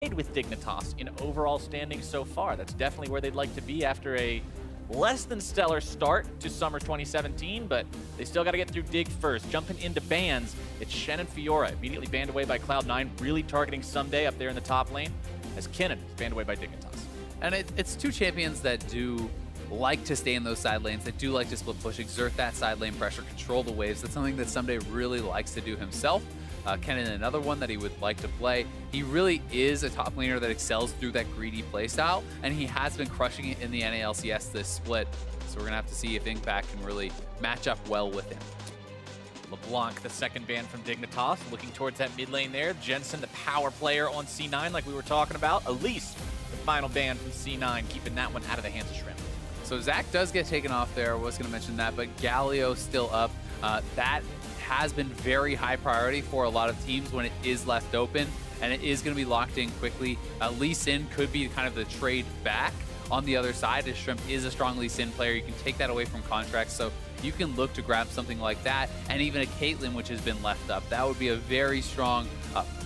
with Dignitas in overall standings so far. That's definitely where they'd like to be after a less than stellar start to Summer 2017, but they still got to get through Dig first. Jumping into bans, it's Shen and Fiora, immediately banned away by Cloud9, really targeting Ssumday up there in the top lane, as Keane is banned away by Dignitas. And it's two champions that do like to stay in those side lanes, that do like to split push, exert that side lane pressure, control the waves. That's something that Ssumday really likes to do himself. Keane, another one that he would like to play. He really is a top laner that excels through that greedy playstyle, and he has been crushing it in the NA LCS this split. So we're going to have to see if Impact can really match up well with him. LeBlanc, the second ban from Dignitas, looking towards that mid lane there. Jensen, the power player on C9 like we were talking about. Elise, the final ban from C9, keeping that one out of the hands of Shrimp. So Zach does get taken off there. I was going to mention that, but Galio still up. That has been very high priority for a lot of teams when it is left open, and it is going to be locked in quickly. Lee Sin could be kind of the trade back on the other side, as Shrimp is a strong Lee Sin player. You can take that away from Contractz, so you can look to grab something like that, and even a Caitlyn, which has been left up. That would be a very strong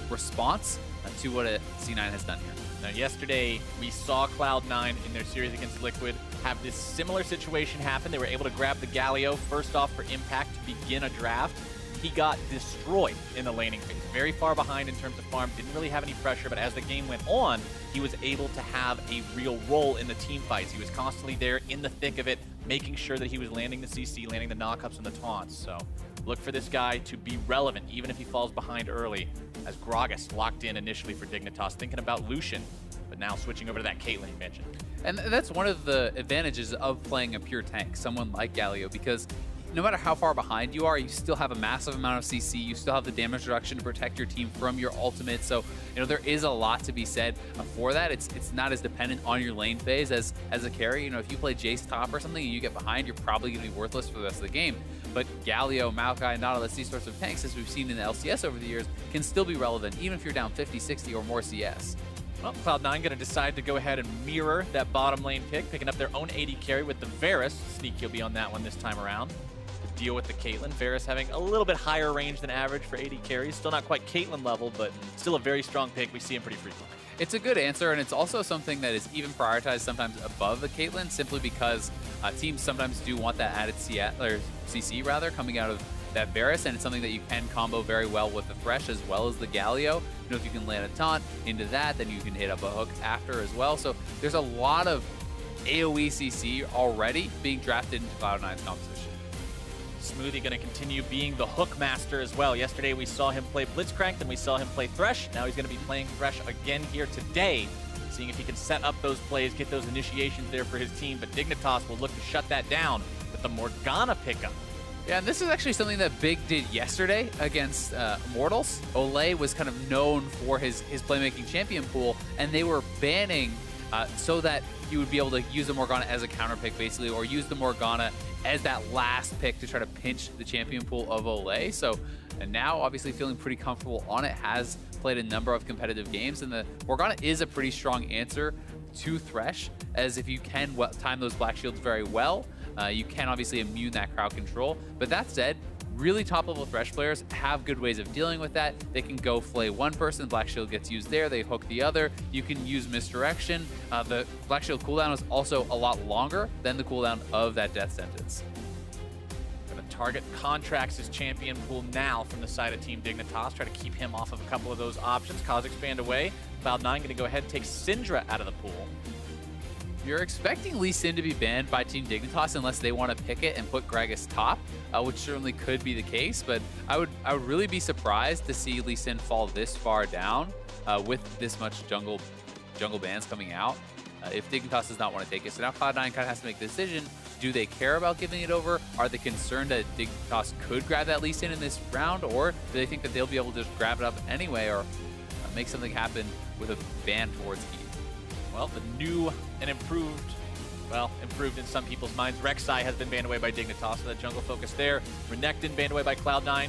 response to what a C9 has done here. Now, yesterday, we saw Cloud9 in their series against Liquid have this similar situation happen. They were able to grab the Galio first off for Impact to begin a draft. He got destroyed in the laning phase. Very far behind in terms of farm, didn't really have any pressure, but as the game went on, he was able to have a real role in the team fights. He was constantly there in the thick of it, making sure that he was landing the CC, landing the knockups and the taunts. So look for this guy to be relevant, even if he falls behind early, as Gragas locked in initially for Dignitas, thinking about Lucian, but now switching over to that Caitlyn you mentioned. And that's one of the advantages of playing a pure tank, someone like Galio, because no matter how far behind you are, you still have a massive amount of CC, you still have the damage reduction to protect your team from your ultimate, so there is a lot to be said for that. It's not as dependent on your lane phase as a carry. If you play Jace top or something and you get behind, you're probably going to be worthless for the rest of the game. But Galio, Maokai, Nautilus, these sorts of tanks, as we've seen in the LCS over the years, can still be relevant, even if you're down 50, 60, or more CS. Well, Cloud9 going to decide to go ahead and mirror that bottom lane pick, picking up their own AD carry with the Varus. Sneak he'll be on that one this time around. To deal with the Caitlyn. Varus having a little bit higher range than average for AD carries. Still not quite Caitlyn level, but still a very strong pick. We see him pretty frequently. It's a good answer, and it's also something that is even prioritized sometimes above the Caitlyn, simply because teams sometimes do want that added CC rather coming out of that Varus, and it's something that you can combo very well with the Thresh as well as the Galio. If you can land a taunt into that, then you can hit up a hook after as well. So there's a lot of AoE CC already being drafted into Cloud9's composition. Smoothie going to continue being the hook master as well. Yesterday we saw him play Blitzcrank, then we saw him play Thresh. Now he's going to be playing Thresh again here today, seeing if he can set up those plays, get those initiations there for his team. But Dignitas will look to shut that down with the Morgana pickup. Yeah, and this is actually something that Big did yesterday against Immortals. Olaf was kind of known for his playmaking champion pool, and they were banning so that you would be able to use the Morgana as a counter pick, basically, or use the Morgana as that last pick to try to pinch the champion pool of Olaf. So, and now, obviously, feeling pretty comfortable on it, has played a number of competitive games, and the Morgana is a pretty strong answer to Thresh, as if you can time those black shields very well, you can obviously immune that crowd control. But that said, really top-level Thresh players have good ways of dealing with that. They can go flay one person, Black Shield gets used there, they hook the other. You can use misdirection. The Black Shield cooldown is also a lot longer than the cooldown of that death sentence. Gonna target Contractz' champion pool now from the side of Team Dignitas, try to keep him off of a couple of those options. Cause expand away. Cloud9 gonna go ahead and take Syndra out of the pool. You're expecting Lee Sin to be banned by Team Dignitas unless they want to pick it and put Gragas top, which certainly could be the case, but I would really be surprised to see Lee Sin fall this far down with this much jungle bans coming out if Dignitas does not want to take it. So now Cloud9 kind of has to make the decision. Do they care about giving it over? Are they concerned that Dignitas could grab that Lee Sin in this round, or do they think that they'll be able to just grab it up anyway, or make something happen with a ban towards Keane? Well, the new and improved in some people's minds, Rek'Sai has been banned away by Dignitas, so that jungle focus there. Renekton banned away by Cloud9,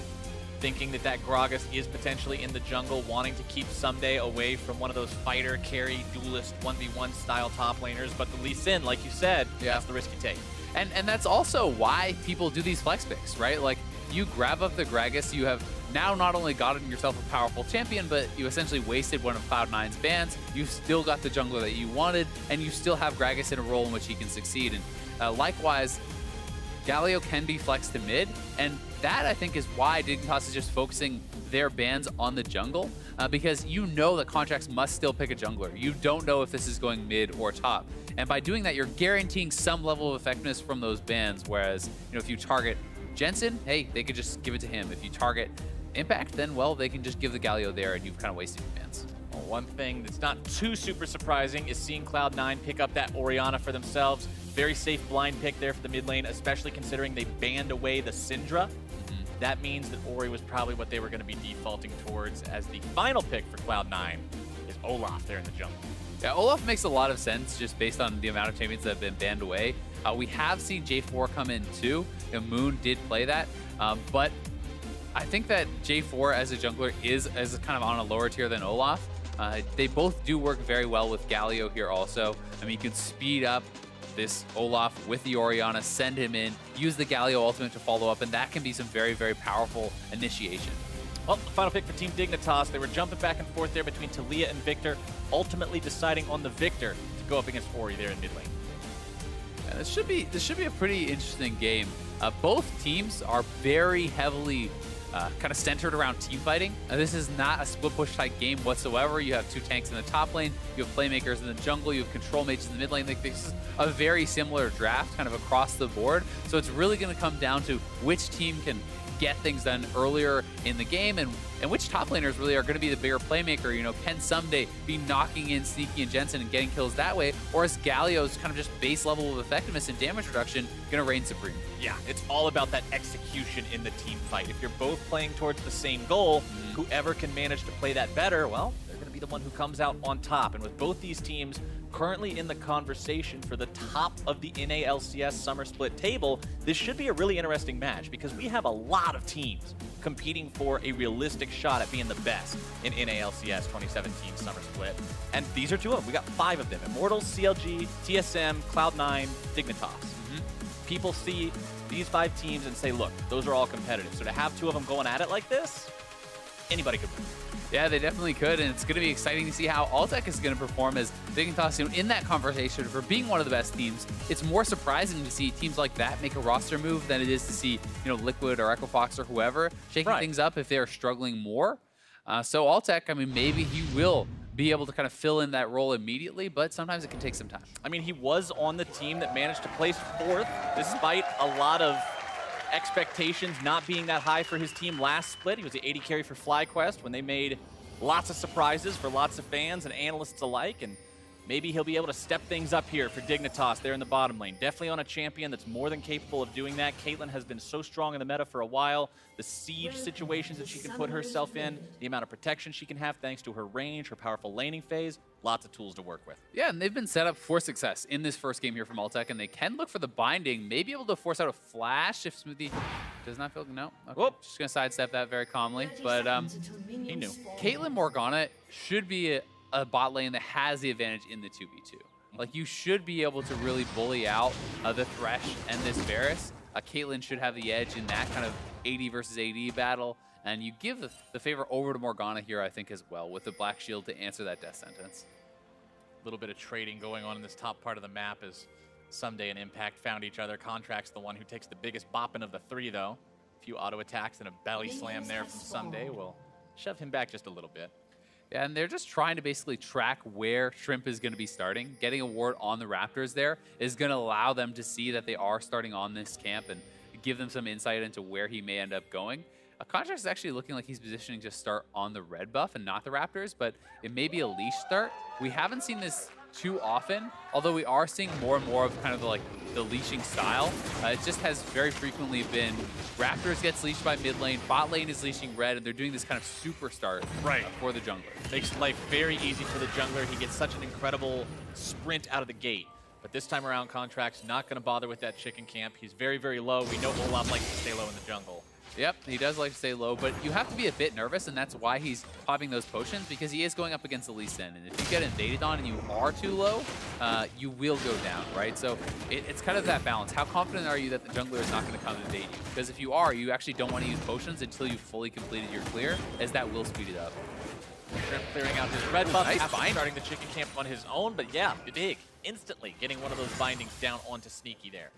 thinking that Gragas is potentially in the jungle, wanting to keep Ssumday away from one of those fighter, carry, duelist, 1v1 style top laners. But the Lee Sin, like you said, that's the risk you take. And that's also why people do these flex picks, right? Like, you grab up the Gragas, you have now not only gotten yourself a powerful champion, but you essentially wasted one of Cloud9's bans. You still got the jungler that you wanted, and you still have Gragas in a role in which he can succeed. And likewise, Galio can be flexed to mid, and that I think is why Dignitas is just focusing their bans on the jungle, because you know that Contractz must still pick a jungler. You don't know if this is going mid or top. And by doing that, you're guaranteeing some level of effectiveness from those bans, whereas, you know, if you target Jensen, hey, they could just give it to him. If you target Impact, then, well, they can just give the Galio there, and you've kind of wasted your bans. Well, one thing that's not too super surprising is seeing Cloud9 pick up that Orianna for themselves. Very safe blind pick there for the mid lane, especially considering they banned away the Syndra. That means that Ori was probably what they were going to be defaulting towards, as the final pick for Cloud9 is Olaf there in the jungle. Yeah, Olaf makes a lot of sense just based on the amount of champions that have been banned away. We have seen J4 come in too. You know, Moon did play that, but I think that J4 as a jungler is kind of on a lower tier than Olaf. They both do work very well with Galio here also. I mean, you can speed up this Olaf with the Orianna, send him in, use the Galio ultimate to follow up, and that can be some very, very powerful initiation. Well, final pick for Team Dignitas. They were jumping back and forth there between Taliyah and Viktor, ultimately deciding on the Viktor to go up against Ori there in mid lane. Yeah, this should be a pretty interesting game. Both teams are very heavily kind of centered around team fighting. This is not a split push type game whatsoever. You have two tanks in the top lane, you have playmakers in the jungle, you have control mages in the mid lane. Like, this is a very similar draft kind of across the board. So it's really going to come down to which team can get things done earlier in the game, and which top laners really are going to be the bigger playmaker. You know, can Ssumday be knocking in Sneaky and Jensen and getting kills that way, or is Galio's kind of just base level of effectiveness and damage reduction going to reign supreme? Yeah, it's all about that execution in the team fight. If you're both playing towards the same goal, whoever can manage to play that better, well, they're going to be the one who comes out on top. And with both these teams currently in the conversation for the top of the NA LCS Summer Split table, this should be a really interesting match, because we have a lot of teams competing for a realistic shot at being the best in NA LCS 2017 Summer Split. And these are two of them. We got 5 of them: Immortals, CLG, TSM, Cloud9, Dignitas. People see these 5 teams and say, look, those are all competitive. So to have 2 of them going at it like this, anybody could win. Yeah, they definitely could, and it's going to be exciting to see how Altec is going to perform as Dignitas, you know, in that conversation for being one of the best teams. It's more surprising to see teams like that make a roster move than it is to see, you know, Liquid or Equifox or whoever shaking things up if they're struggling more. So Altec, I mean, maybe he will be able to kind of fill in that role immediately, but sometimes it can take some time. I mean, he was on the team that managed to place 4th, despite a lot of expectations not being that high for his team last split. He was the AD carry for FlyQuest when they made lots of surprises for lots of fans and analysts alike, and maybe he'll be able to step things up here for Dignitas there in the bottom lane. Definitely on a champion that's more than capable of doing that. Caitlyn has been so strong in the meta for a while. The siege situations that she can put herself in, the amount of protection she can have thanks to her range, her powerful laning phase, lots of tools to work with. Yeah, and they've been set up for success in this first game here from Altec, and they can look for the binding, maybe able to force out a flash if Smoothie does not feel, no. Okay. Whoop. Just going to sidestep that very calmly, but He knew. Caitlyn Morgana should be a bot lane that has the advantage in the 2v2. Like, you should be able to really bully out the Thresh and this Varus. Caitlyn should have the edge in that kind of AD versus AD battle, and you give the favor over to Morgana here, I think, as well, with the Black Shield to answer that death sentence. A little bit of trading going on in this top part of the map as Ssumday and Impact found each other. Contractz the one who takes the biggest bopping of the 3, though. A few auto attacks and a belly slam there from Ssumday will shove him back just a little bit. Yeah, and they're just trying to basically track where Shrimp is going to be starting. Getting a ward on the Raptors there is going to allow them to see that they are starting on this camp and give them some insight into where he may end up going. Contractz is actually looking like he's positioning to start on the red buff and not the Raptors, but it may be a leash start. We haven't seen this too often, although we are seeing more and more of kind of the leashing style. It just has very frequently been Raptors gets leashed by mid lane, bot lane is leashing red, and they're doing this kind of super start for the jungler. Makes life very easy for the jungler. He gets such an incredible sprint out of the gate. But this time around, Contractz not going to bother with that chicken camp. He's very, very low. We know Olaf likes to stay low in the jungle. Yep, he does like to stay low, but you have to be a bit nervous, and that's why he's popping those potions, because he is going up against the Lee Sin. And if you get invaded on and you are too low, you will go down, right? So it's kind of that balance. How confident are you that the jungler is not going to come invade you? Because if you are, you actually don't want to use potions until you've fully completed your clear, as that will speed it up. Shrimp clearing out his red buff, nice after bind. starting the chicken camp on his own, but yeah, big. Instantly getting one of those bindings down onto Sneaky there.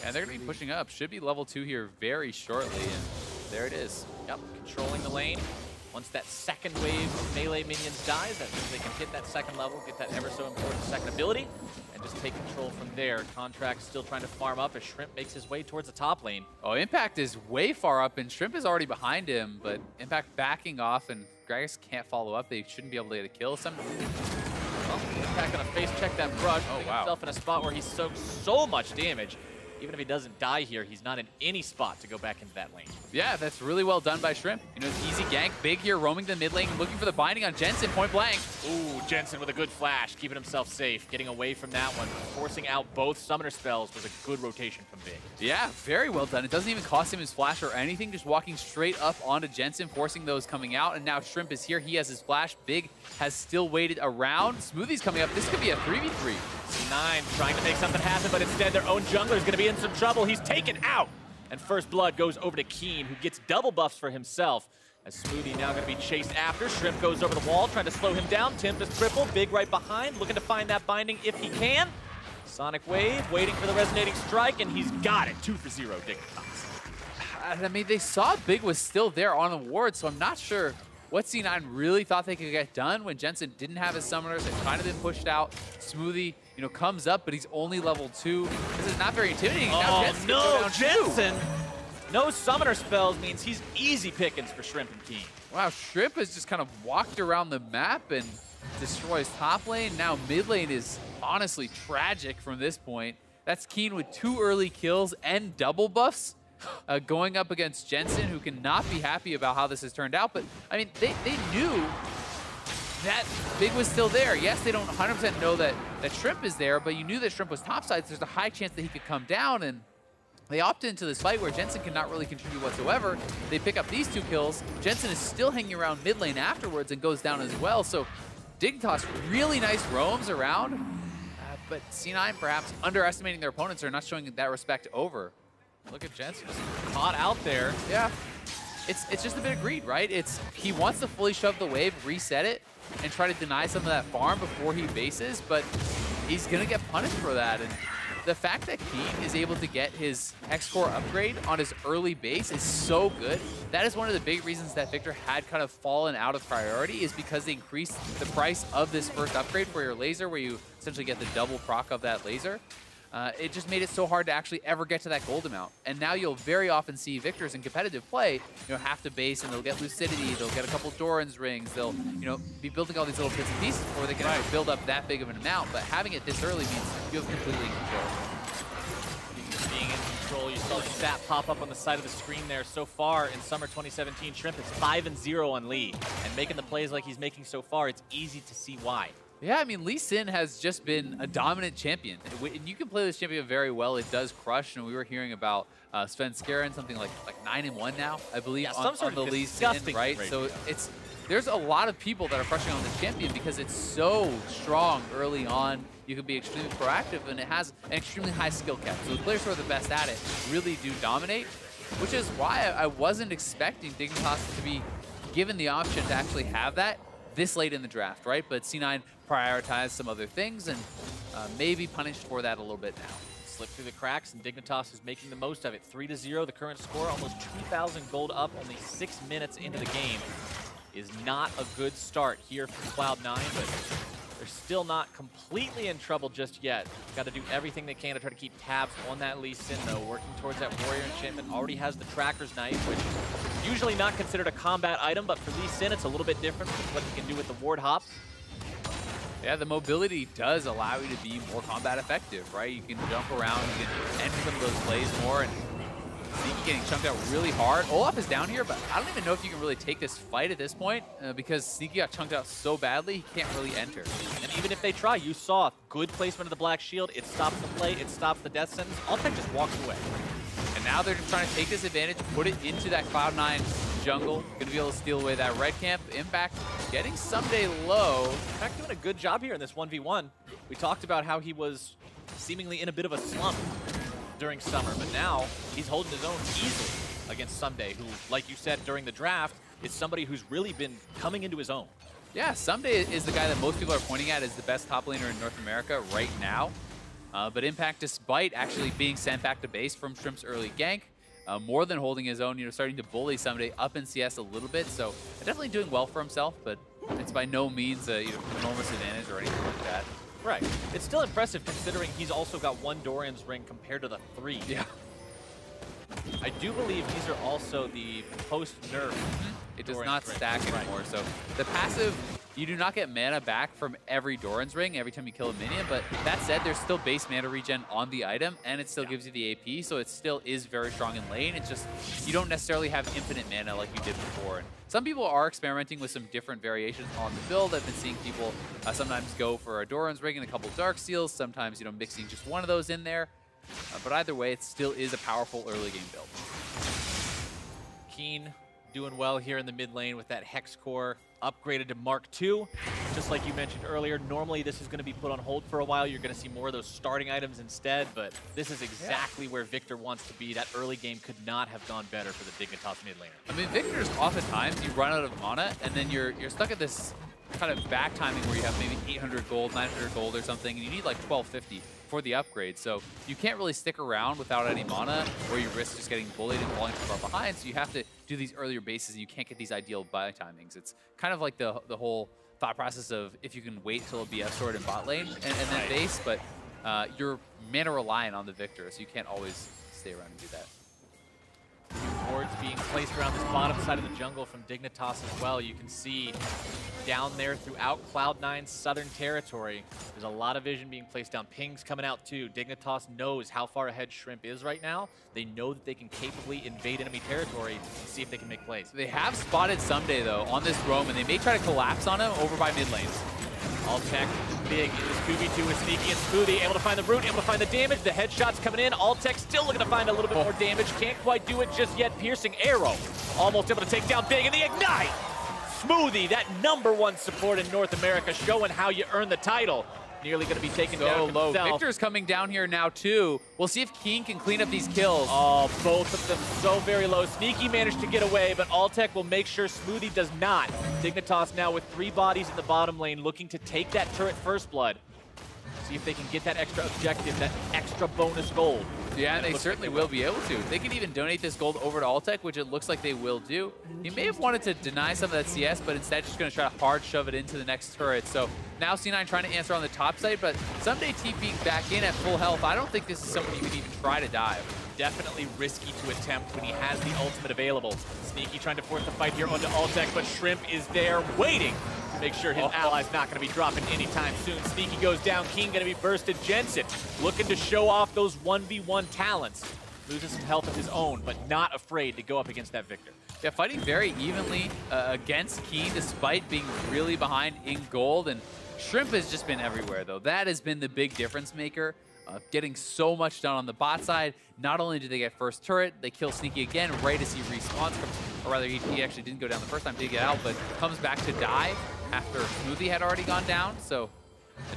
And they're going to be pushing up. Should be level 2 here very shortly, and there it is. Yep, controlling the lane. Once that second wave of melee minions dies, that means they can hit that second level, get that ever so important second ability, and just take control from there. Contractz still trying to farm up as Shrimp makes his way towards the top lane. Oh, Impact is way far up, and Shrimp is already behind him, but Impact backing off, and Gragas can't follow up. They shouldn't be able to get a kill. Well, Impact gonna face check that brush, putting himself in a spot where he soaks so much damage. Even if he doesn't die here, he's not in any spot to go back into that lane. Yeah, that's really well done by Shrimp. You know, easy gank, big here, roaming the mid lane, looking for the binding on Jensen, point blank. Ooh, Jensen with a good flash, keeping himself safe, getting away from that one. Forcing out both summoner spells was a good rotation from Big. Yeah, very well done. It doesn't even cost him his flash or anything, just walking straight up onto Jensen, forcing those coming out, and now Shrimp is here. He has his flash. Big has still waited around. Smoothie's coming up. This could be a 3v3. C9 trying to make something happen, but instead their own jungler is going to be in some trouble. He's taken out. And first blood goes over to Keane, who gets double buffs for himself. As Smoothie now going to be chased after. Shrimp goes over the wall, trying to slow him down. Tempest triple, Big right behind, looking to find that binding if he can. Sonic Wave, waiting for the resonating strike, and he's got it. 2 for 0, Dignitas. I mean, they saw Big was still there on the ward, so I'm not sure what C9 really thought they could get done when Jensen didn't have his summoners. They've kind of been pushed out. Smoothie, you know, comes up, but he's only level 2. This is not very intimidating. Now Jensen no, Jensen! No summoner spells means he's easy pickings for Shrimp and Keane. Wow, Shrimp has just kind of walked around the map and destroys top lane. Now mid lane is honestly tragic from this point. That's Keane with 2 early kills and double buffs. Going up against Jensen, who cannot be happy about how this has turned out. But, I mean, they knew that Big was still there. Yes, they don't 100% know that Shrimp is there, but you knew that Shrimp was topside, so there's a high chance that he could come down, and they opt into this fight where Jensen cannot really contribute whatsoever. They pick up these 2 kills. Jensen is still hanging around mid lane afterwards and goes down as well. So Dignitas, really nice roams around, but C9 perhaps underestimating their opponents or not showing that respect over. Look at Jensen, caught out there. Yeah, it's just a bit of greed, right? He wants to fully shove the wave, reset it, and try to deny some of that farm before he bases, but he's gonna get punished for that. And the fact that Keane is able to get his X-Core upgrade on his early base is so good. That is one of the big reasons that Viktor had kind of fallen out of priority, is because they increased the price of this first upgrade for your laser, where you essentially get the double proc of that laser. It just made it so hard to actually ever get to that gold amount. And now you'll very often see Victors in competitive play, you know, have to base, and they'll get Lucidity, they'll get a couple Doran's rings, they'll, you know, be building all these little bits and pieces before they can ever build up that big of an amount. But having it this early means you have completely control. Being in control, you saw the stat pop up on the side of the screen there. So far in Summer 2017, Shrimp is 5-0 on Lee, and making the plays like he's making so far, it's easy to see why. Yeah, I mean, Lee Sin has just been a dominant champion. And you can play this champion very well. It does crush. And we were hearing about Sven Skaren, something like 9-1 now, I believe, yeah, on the Lee Sin, right? So there's a lot of people that are crushing on this champion because it's so strong early on. You can be extremely proactive, and it has an extremely high skill cap. So the players who are the best at it really do dominate, which is why I wasn't expecting Dignitas to be given the option to actually have that this late in the draft, right? But C9 prioritized some other things and maybe punished for that a little bit now. Slipped through the cracks, and Dignitas is making the most of it. 3-0, the current score, almost 2,000 gold up, only 6 minutes into the game. Is not a good start here for Cloud9, but they're still not completely in trouble just yet. Got to do everything they can to try to keep tabs on that Lee Sin, though. Working towards that Warrior enchantment, already has the Tracker's Knife, which is usually not considered a combat item, but for Lee Sin, it's a little bit different with what he can do with the Ward Hop. Yeah, the mobility does allow you to be more combat effective, right? You can jump around, you can enter some of those plays more, and Sneaky getting chunked out really hard. Olaf is down here, but I don't even know if you can really take this fight at this point because Sneaky got chunked out so badly, he can't really enter. And even if they try, you saw good placement of the Black Shield. It stops the play, it stops the death sentence. Altec just walks away. And now they're just trying to take this advantage, put it into that Cloud9 jungle. Gonna be able to steal away that red camp. Impact getting Ssumday low. Impact doing a good job here in this 1v1. We talked about how he was seemingly in a bit of a slump during Summer, but now he's holding his own easily against Ssumday, who, like you said during the draft, is somebody who's really been coming into his own. Yeah, Ssumday is the guy that most people are pointing at as the best top laner in North America right now. But Impact, despite actually being sent back to base from Shrimp's early gank, more than holding his own, starting to bully Ssumday up in CS a little bit. So definitely doing well for himself, but it's by no means an enormous advantage or anything like that. Right. It's still impressive considering he's also got 1 Dorian's ring compared to the 3. Yeah. I do believe these are also the post-nerf. It does not stack anymore. So the passive, you do not get mana back from every Doran's ring every time you kill a minion, but that said, there's still base mana regen on the item, and it still gives you the AP, so it still is very strong in lane. It's just, you don't necessarily have infinite mana like you did before. And some people are experimenting with some different variations on the build. I've been seeing people sometimes go for a Doran's ring and a couple Dark Seals, sometimes mixing just one of those in there. But either way, it still is a powerful early game build. Keane doing well here in the mid lane with that Hex Core upgraded to Mark II. Just like you mentioned earlier, normally this is going to be put on hold for a while. You're going to see more of those starting items instead, but this is exactly where Viktor wants to be. That early game could not have gone better for the Dignitas mid laner. I mean, Viktor's oftentimes you run out of mana, and then you're stuck at this kind of back timing where you have maybe 800 gold, 900 gold or something, and you need like 1250 for the upgrade. So you can't really stick around without any mana, or you risk just getting bullied and falling too far behind. So you have to do these earlier bases, and you can't get these ideal buy timings. It's kind of like the whole thought process of if you can wait till a BF sword in bot lane and then base, but you're mana reliant on the Viktor, so you can't always stay around and do that. Wards being placed around this bottom side of the jungle from Dignitas as well. You can see down there throughout Cloud9's southern territory, there's a lot of vision being placed down. Pings coming out too. Dignitas knows how far ahead Shrimp is right now. They know that they can capably invade enemy territory and see if they can make plays. They have spotted Ssumday though on this roam, and they may try to collapse on him over by mid lanes. Altec big in this 2v2 with Sneaky and Smoothie, able to find the root, able to find the damage. The headshots coming in. Altec still looking to find a little bit more damage. Can't quite do it just yet. Piercing arrow. Almost able to take down Big, and the ignite! Smoothie, that #1 support in North America, showing how you earn the title. Nearly going to be taken down low. himself. Viktor's coming down here now too. We'll see if Keane can clean up these kills. Oh, both of them so very low. Sneaky managed to get away, but Altec will make sure Smoothie does not. Dignitas now with 3 bodies in the bottom lane, looking to take that turret first blood. See if they can get that extra objective, that extra bonus gold. Yeah, and they certainly will be able to. They could even donate this gold over to Altec, which it looks like they will do. He may have wanted to deny some of that CS, but instead just going to try to hard shove it into the next turret. So now C9 trying to answer on the top side, but Ssumday TPing back in at full health. I don't think this is someone you would even try to dive. Definitely risky to attempt when he has the ultimate available. Sneaky trying to force the fight here onto Altec, but Shrimp is there waiting to make sure his ally's not going to be dropping anytime soon. Sneaky goes down. Keane going to be bursted. Jensen looking to show off those 1v1 talents. Loses some health of his own, but not afraid to go up against that Viktor. Yeah, fighting very evenly against Keane despite being really behind in gold. And Shrimp has just been everywhere, though. That has been the big difference maker. Getting so much done on the bot side. Not only did they get first turret, they kill Sneaky again right as he respawns. Or rather, he actually didn't go down the first time, did get out, but comes back to die after Smoothie had already gone down. So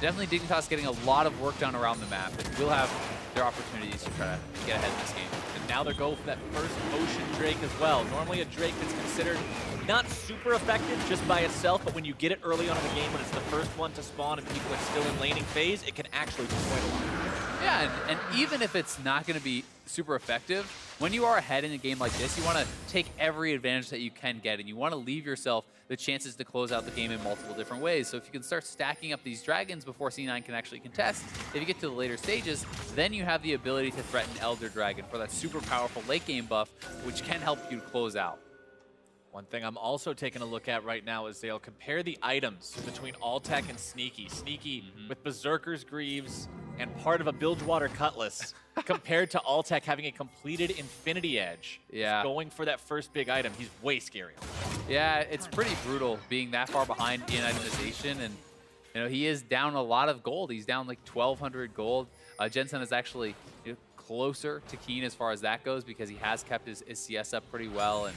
definitely Dignitas getting a lot of work done around the map, and will have their opportunities to try to get ahead in this game. And now they're going for that first Ocean Drake as well. Normally a Drake that's considered not super effective just by itself, but when you get it early on in the game, when it's the first one to spawn and people are still in laning phase, it can actually do quite a lot. Yeah, and even if it's not going to be super effective, when you are ahead in a game like this, you want to take every advantage that you can get, and you want to leave yourself the chances to close out the game in multiple different ways. So if you can start stacking up these dragons before C9 can actually contest, if you get to the later stages, then you have the ability to threaten Elder Dragon for that super powerful late game buff, which can help you close out. One thing I'm also taking a look at right now is they'll compare the items between Altec and Sneaky. Sneaky with Berserker's Greaves and part of a Bilgewater Cutlass compared to Altec having a completed Infinity Edge. Yeah. He's going for that first big item. He's way scarier. Yeah, it's pretty brutal being that far behind in itemization, and he is down a lot of gold. He's down like 1,200 gold. Jensen is actually closer to Keane as far as that goes because he has kept his CS up pretty well and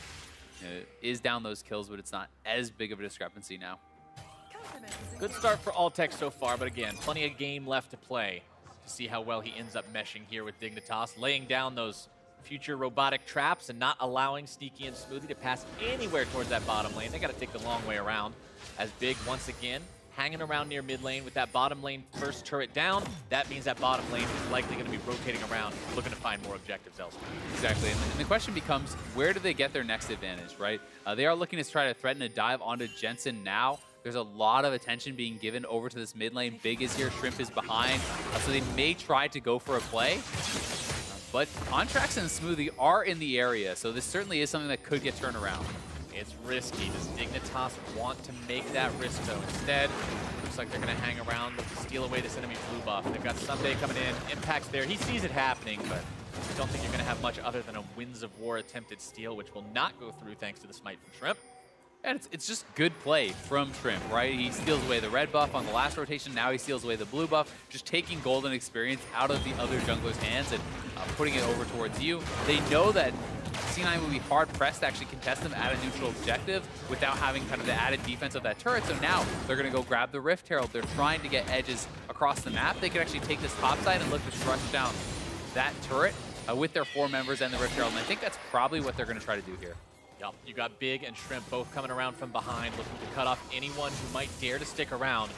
is down those kills, but it's not as big of a discrepancy now. Good start for Altec so far, but again, plenty of game left to play to see how well he ends up meshing here with Dignitas, laying down those future robotic traps and not allowing Sneaky and Smoothie to pass anywhere towards that bottom lane. They got to take the long way around. As Big, once again, hanging around near mid lane with that bottom lane first turret down. That means that bottom lane is likely going to be rotating around, looking to find more objectives elsewhere. Exactly, and the question becomes, where do they get their next advantage, right? They are looking to try to threaten a dive onto Jensen now. There's a lot of attention being given over to this mid lane. Big is here, Shrimp is behind, so they may try to go for a play. But Contractz and Smoothie are in the area, so this certainly is something that could get turned around. It's risky. Does Dignitas want to make that risk, though? Instead, looks like they're going to hang around, look to steal away this enemy blue buff. They've got Ssumday coming in. Impact's there. He sees it happening, but I don't think you're going to have much other than a Winds of War attempted steal, which will not go through thanks to the smite from Shrimp. And it's just good play from Shrimp, right? He steals away the red buff on the last rotation. Now he steals away the blue buff, just taking golden experience out of the other jungler's hands and putting it over towards you. They know that C9 will be hard-pressed to actually contest them at a neutral objective without having kind of the added defense of that turret. So now they're going to go grab the Rift Herald. They're trying to get edges across the map. They can actually take this top side and look to rush down that turret with their 4 members and the Rift Herald. And I think that's probably what they're going to try to do here. Yep, you got Big and Shrimp both coming around from behind, looking to cut off anyone who might dare to stick around.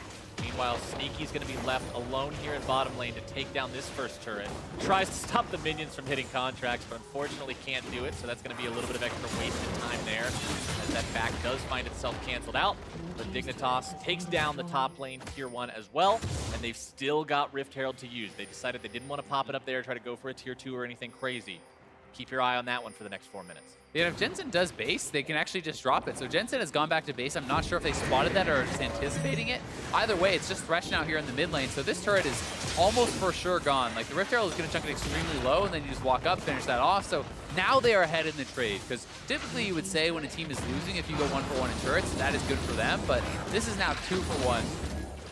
Meanwhile, Sneaky's going to be left alone here in bottom lane to take down this first turret. Tries to stop the minions from hitting Contractz, but unfortunately can't do it, so that's going to be a little bit of extra wasted time there, as that back does find itself canceled out. But Dignitas takes down the top lane, tier 1 as well, and they've still got Rift Herald to use. They decided they didn't want to pop it up there, try to go for a tier 2 or anything crazy. Keep your eye on that one for the next 4 minutes. Yeah, if Jensen does base, they can actually just drop it. So Jensen has gone back to base. I'm not sure if they spotted that or just anticipating it. Either way, it's just Thresh now here in the mid lane. So this turret is almost for sure gone. Like, the Rift Herald is going to chunk it extremely low, and then you just walk up, finish that off. So now they are ahead in the trade. Because typically you would say when a team is losing, if you go 1-for-1 in turrets, that is good for them. But this is now 2-for-1.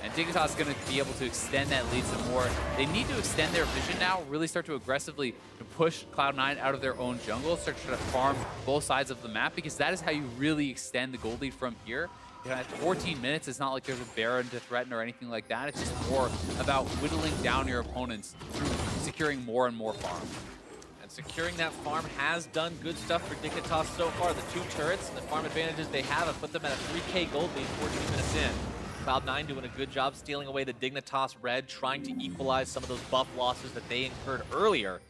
And Dignitas is going to be able to extend that lead some more. They need to extend their vision now, really start to aggressively push Cloud9 out of their own jungle, start to try to farm both sides of the map, because that is how you really extend the gold lead from here. You know, at 14 minutes, it's not like there's a Baron to threaten or anything like that. It's just more about whittling down your opponents through securing more and more farm. And securing that farm has done good stuff for Dignitas so far. The 2 turrets and the farm advantages they have put them at a 3K gold lead 14 minutes in. Cloud9 doing a good job stealing away the Dignitas red, trying to equalize some of those buff losses that they incurred earlier.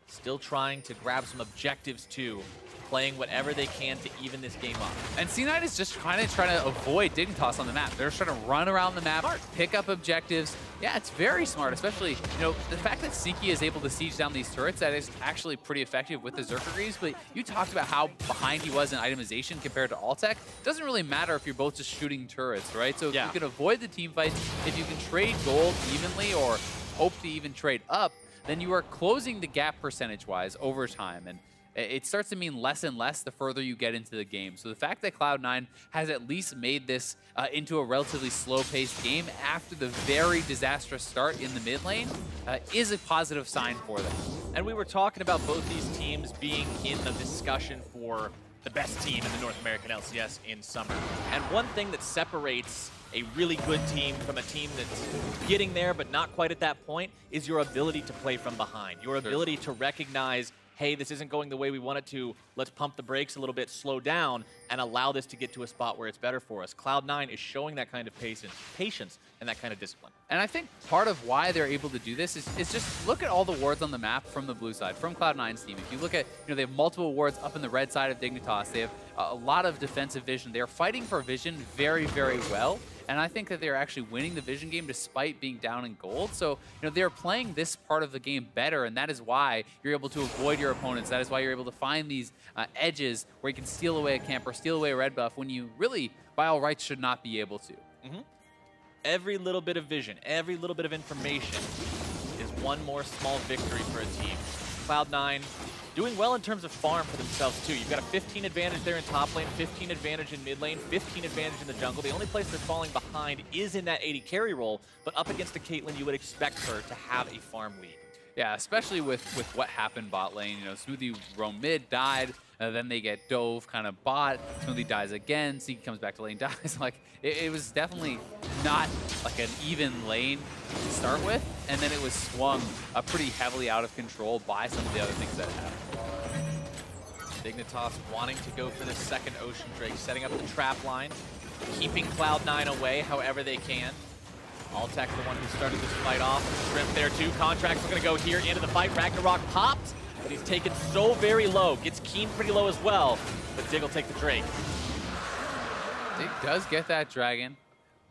Still trying to grab some objectives too, playing whatever they can to even this game up. And C9 is just trying to avoid Dignitas on the map. They're just trying to run around the map, pick up objectives. Yeah, it's very smart, especially, you know, the fact that Sneaky is able to siege down these turrets, that is actually pretty effective with the Zerkagreaves, but you talked about how behind he was in itemization compared to Altec. It doesn't really matter if you're both just shooting turrets, right? So if you can avoid the team fights, if you can trade gold evenly or hope to even trade up, then you are closing the gap percentage-wise over time. And it starts to mean less and less the further you get into the game. So the fact that Cloud9 has at least made this into a relatively slow-paced game after the very disastrous start in the mid lane is a positive sign for them. And we were talking about both these teams being in the discussion for the best team in the North American LCS in summer. And one thing that separates a really good team from a team that's getting there but not quite at that point is your ability to play from behind, your ability to recognize, hey, this isn't going the way we want it to, let's pump the brakes a little bit, slow down, and allow this to get to a spot where it's better for us. Cloud9 is showing that kind of patience and that kind of discipline. And I think part of why they're able to do this is just look at all the wards on the map from the blue side, from Cloud9's team. If you look at, you know, they have multiple wards up in the red side of Dignitas. They have a lot of defensive vision. They are fighting for vision very, very well. And I think that they're actually winning the vision game despite being down in gold. So, you know, they're playing this part of the game better, and that is why you're able to avoid your opponents. That is why you're able to find these edges where you can steal away a camper, steal away a red buff, when you really, by all rights, should not be able to. Every little bit of vision, every little bit of information is one more small victory for a team. Cloud9 doing well in terms of farm for themselves too. You've got a 15 advantage there in top lane, 15 advantage in mid lane, 15 advantage in the jungle. The only place they're falling behind is in that AD carry role, but up against a Caitlyn, you would expect her to have a farm lead. Yeah, especially with what happened bot lane. You know, Smoothie roam mid, died, then they get dove kind of bot. Smoothie dies again, Seek comes back to lane, dies. Like, it was definitely not like an even lane to start with, and then it was swung pretty heavily out of control by some of the other things that happened. Dignitas wanting to go for this second Ocean Drake, setting up the trap line, keeping Cloud9 away however they can. Altec, the one who started this fight off. Shrimp there too. Contractz going to go here into the fight. Ragnarok popped, but he's taken so very low. Gets Keane pretty low as well, but Dig will take the Drake. Dig does get that dragon.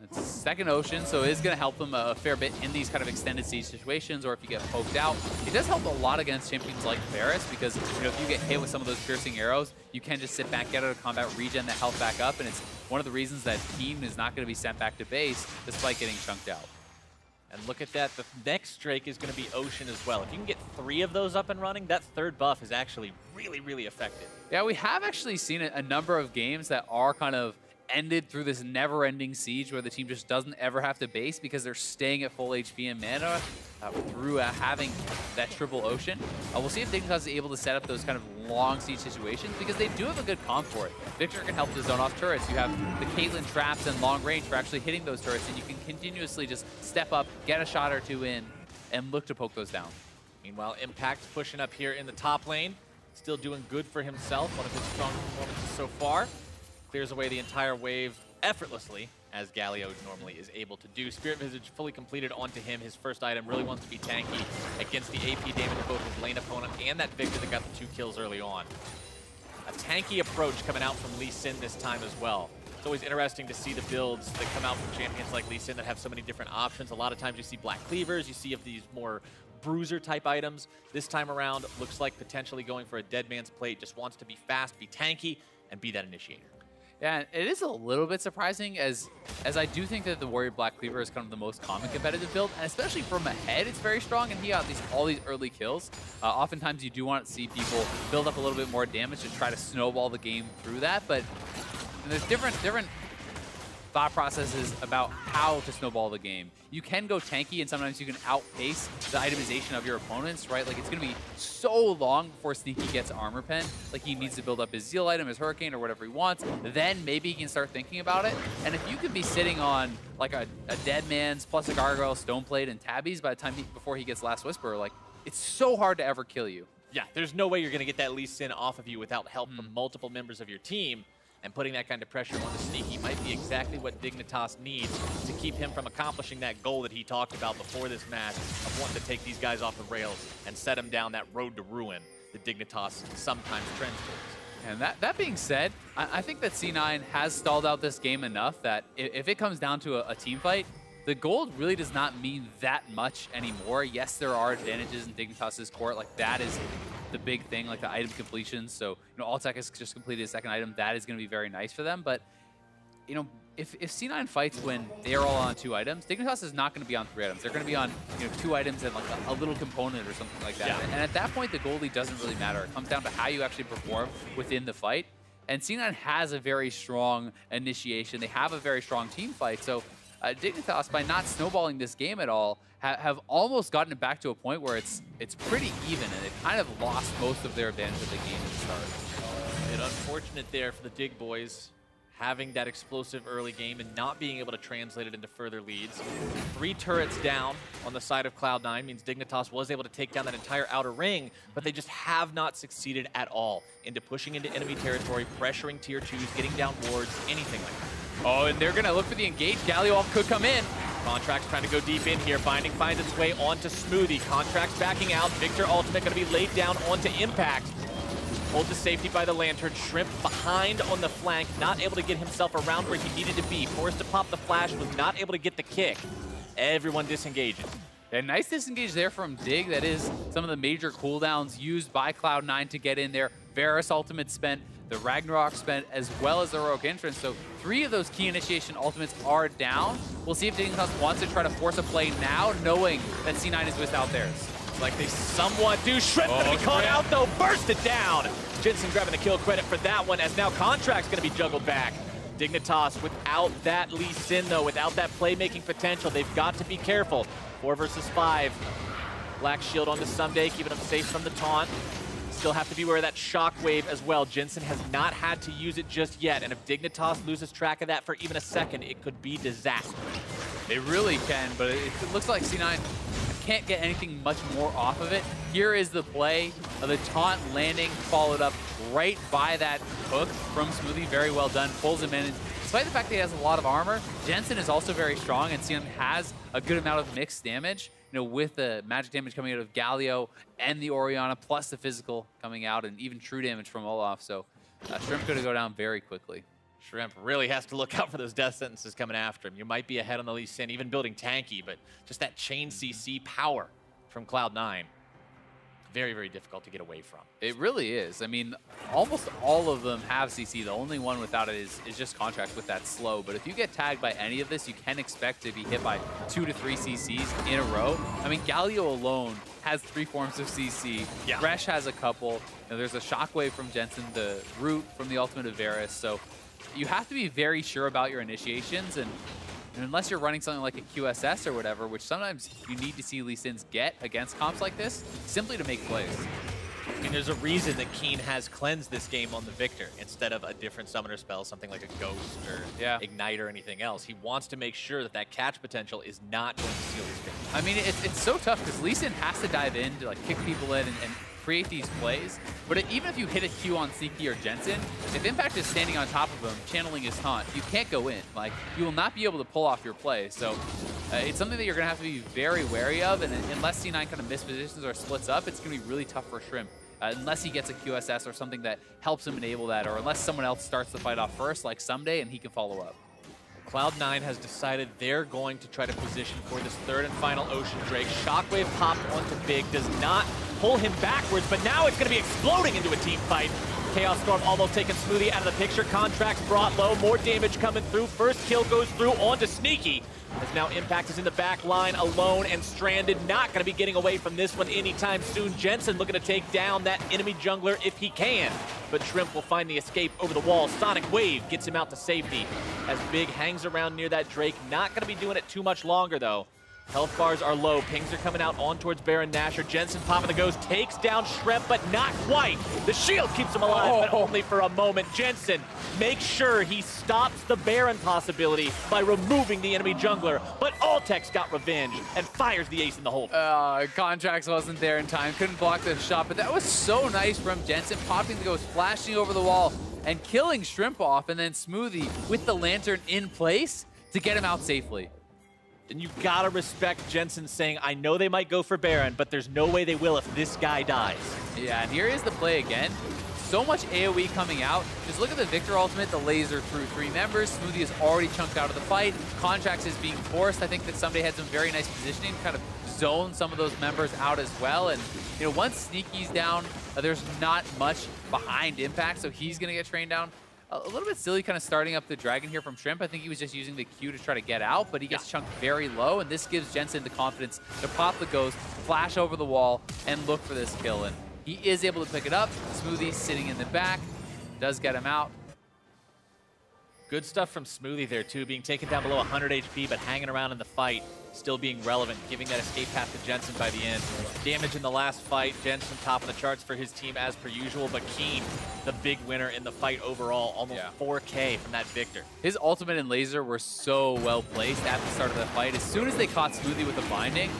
It's second Ocean, so it is going to help them a fair bit in these kind of extended siege situations, or if you get poked out. It does help a lot against champions like Varus, because you know, if you get hit with some of those piercing arrows, you can just sit back, get out of combat, regen the health back up, and it's one of the reasons that Keane is not going to be sent back to base despite getting chunked out. And look at that, the next Drake is going to be Ocean as well. If you can get 3 of those up and running, that third buff is actually really, really effective. Yeah, we have actually seen a number of games that are kind of ended through this never-ending siege where the team just doesn't ever have to base because they're staying at full HP and mana through having that triple Ocean. We'll see if Dignitas is able to set up those kind of long siege situations, because they do have a good comp for it. Viktor can help to zone off turrets. You have the Caitlyn traps and long range for actually hitting those turrets, and you can continuously just step up, get a shot or two in, and look to poke those down. Meanwhile, Impact's pushing up here in the top lane. Still doing good for himself, one of his strong performances so far. Clears away the entire wave effortlessly, as Galio normally is able to do. Spirit Visage fully completed onto him. His first item really wants to be tanky against the AP damage of both his lane opponent and that Viktor that got the 2 kills early on. A tanky approach coming out from Lee Sin this time as well. It's always interesting to see the builds that come out from champions like Lee Sin that have so many different options. A lot of times you see Black Cleavers, you see of these more bruiser type items. This time around, looks like potentially going for a Dead Man's Plate. Just wants to be fast, be tanky, and be that initiator. Yeah, it is a little bit surprising, as I do think that the Warrior Black Cleaver is kind of the most common competitive build, and especially from ahead, it's very strong, and he got all these early kills. Oftentimes, you do want to see people build up a little bit more damage to try to snowball the game through that, but there's different thought processes about how to snowball the game. You can go tanky, and sometimes you can outpace the itemization of your opponents, right? Like, it's going to be so long before Sneaky gets armor pen. Like, he needs to build up his Zeal item, his Hurricane, or whatever he wants. Then maybe he can start thinking about it. And if you could be sitting on, like, a Dead Man's plus a Gargoyle, Stoneplate, and Tabbies by the time before he gets Last Whisper, like, it's so hard to ever kill you. Yeah, there's no way you're going to get that Lee Sin off of you without help from multiple members of your team. And putting that kind of pressure on the Sneaky might be exactly what Dignitas needs to keep him from accomplishing that goal that he talked about before this match of wanting to take these guys off the rails and set them down that road to ruin that Dignitas sometimes trends towards. And that being said, I think that C9 has stalled out this game enough that if it comes down to a team fight, the gold really does not mean that much anymore. Yes, there are advantages in Dignitas' court. Like, that is the big thing, like the item completion. So, you know, Altec has just completed a second item. That is going to be very nice for them. But, you know, if C9 fights when they're all on 2 items, Dignitas is not going to be on 3 items. They're going to be on, you know, 2 items and like a little component or something like that. Yeah. And at that point, the goldie doesn't really matter. It comes down to how you actually perform within the fight. And C9 has a very strong initiation. They have a very strong team fight. So Dignitas, by not snowballing this game at all, have almost gotten it back to a point where it's pretty even, and they've kind of lost most of their advantage of the game at the start. It's unfortunate there for the Dig boys, having that explosive early game and not being able to translate it into further leads. 3 turrets down on the side of Cloud9 means Dignitas was able to take down that entire outer ring, but they just have not succeeded at all into pushing into enemy territory, pressuring tier 2s, getting down wards, anything like that. Oh, and they're going to look for the engage. Galio could come in. Contractz trying to go deep in here. Binding finds its way onto Smoothie. Contractz backing out. Viktor ultimate going to be laid down onto Impact. Pulled to safety by the Lantern. Shrimp behind on the flank. Not able to get himself around where he needed to be. Forced to pop the flash. Was not able to get the kick. Everyone disengaging. A nice disengage there from Dig. That is some of the major cooldowns used by Cloud9 to get in there. Varus ultimate spent. The Ragnarok spent, as well as the Heroic Entrance. So 3 of those key initiation ultimates are down. We'll see if Dignitas wants to try to force a play now, knowing that C9 is without theirs. Like they somewhat do. Shrimp gonna be caught out though, burst it down. Jensen grabbing the kill credit for that one, as now Contract's gonna be juggled back. Dignitas without that Lee Sin though, without that playmaking potential, they've got to be careful. 4 versus 5. Black Shield onto Ssumday, keeping him safe from the taunt. Still have to be aware of that shockwave as well. Jensen has not had to use it just yet, and if Dignitas loses track of that for even a second, it could be disaster. It really can, but it looks like C9 can't get anything much more off of it. Here is the play of the taunt landing, followed up right by that hook from Smoothie. Very well done, pulls him in. Despite the fact that he has a lot of armor, Jensen is also very strong, and C9 has a good amount of mixed damage. You know, with the magic damage coming out of Galio and the Orianna, plus the physical coming out, and even true damage from Olaf. So Shrimp going to go down very quickly. Shrimp really has to look out for those death sentences coming after him. You might be ahead on the Lee Sin, even building tanky, but just that chain CC power from Cloud9. Very, very difficult to get away from. It really is. I mean, almost all of them have CC. The only one without it is just Contractz with that slow. But if you get tagged by any of this, you can expect to be hit by 2 to 3 CCs in a row. I mean, Galio alone has 3 forms of CC. Yeah. Thresh has a couple. You know, there's a shockwave from Jensen, the root from the ultimate of Varus. So you have to be very sure about your initiations, and unless you're running something like a QSS or whatever, which sometimes you need to see Lee Sins get against comps like this, simply to make plays. I mean, there's a reason that Keane has cleansed this game on the Viktor instead of a different summoner spell, something like a Ghost or Ignite or anything else. He wants to make sure that that catch potential is not going to seal his game. I mean, it's so tough because Lee Sin has to dive in to like kick people in and create these plays, but even if you hit a Q on Sneaky or Jensen, if Impact is standing on top of him, channeling his taunt, you can't go in. Like, you will not be able to pull off your play. So it's something that you're going to have to be very wary of, and unless C9 kind of mispositions or splits up, it's going to be really tough for Shrimp. Unless he gets a QSS or something that helps him enable that, or unless someone else starts the fight off first, like Ssumday, and he can follow up. Cloud9 has decided they're going to try to position for this third and final Ocean Drake. Shockwave popped onto Big, does not pull him backwards, but now it's going to be exploding into a team fight. Chaos Storm almost taking Smoothie out of the picture. Contractz brought low, more damage coming through. First kill goes through onto Sneaky, as now Impact is in the back line alone and stranded. Not going to be getting away from this one anytime soon. Jensen looking to take down that enemy jungler if he can, but Shrimp will find the escape over the wall. Sonic Wave gets him out to safety as Big hangs around near that Drake. Not going to be doing it too much longer though. Health bars are low. Pings are coming out on towards Baron Nashor. Jensen popping the Ghost, takes down Shrimp, but not quite. The shield keeps him alive, but only for a moment. Jensen makes sure he stops the Baron possibility by removing the enemy jungler, but Altec's got revenge and fires the ace in the hole. Contractz wasn't there in time, couldn't block the shot, but that was so nice from Jensen, popping the Ghost, flashing over the wall, and killing Shrimp off, and then Smoothie with the Lantern in place to get him out safely. And you gotta respect Jensen saying, I know they might go for Baron, but there's no way they will if this guy dies. Yeah, and here is the play again. So much AoE coming out. Just look at the Viktor ultimate, the laser through 3 members. Smoothie is already chunked out of the fight. Contractz is being forced. I think that Ssumday had some very nice positioning, kind of zone some of those members out as well. And you know, once Sneaky's down, there's not much behind Impact, so he's gonna get trained down. A little bit silly kind of starting up the Dragon here from Shrimp. I think he was just using the Q to try to get out, but he gets chunked very low, and this gives Jensen the confidence to pop the Ghost, flash over the wall, and look for this kill. And he is able to pick it up. Smoothie sitting in the back, does get him out. Good stuff from Smoothie there too, being taken down below 100 HP, but hanging around in the fight, still being relevant, giving that escape path to Jensen by the end. Damage in the last fight, Jensen top of the charts for his team as per usual, but Keane, the big winner in the fight overall, almost 4K from that Viktor. His ultimate and laser were so well placed at the start of the fight. As soon as they caught Smoothie with the binding,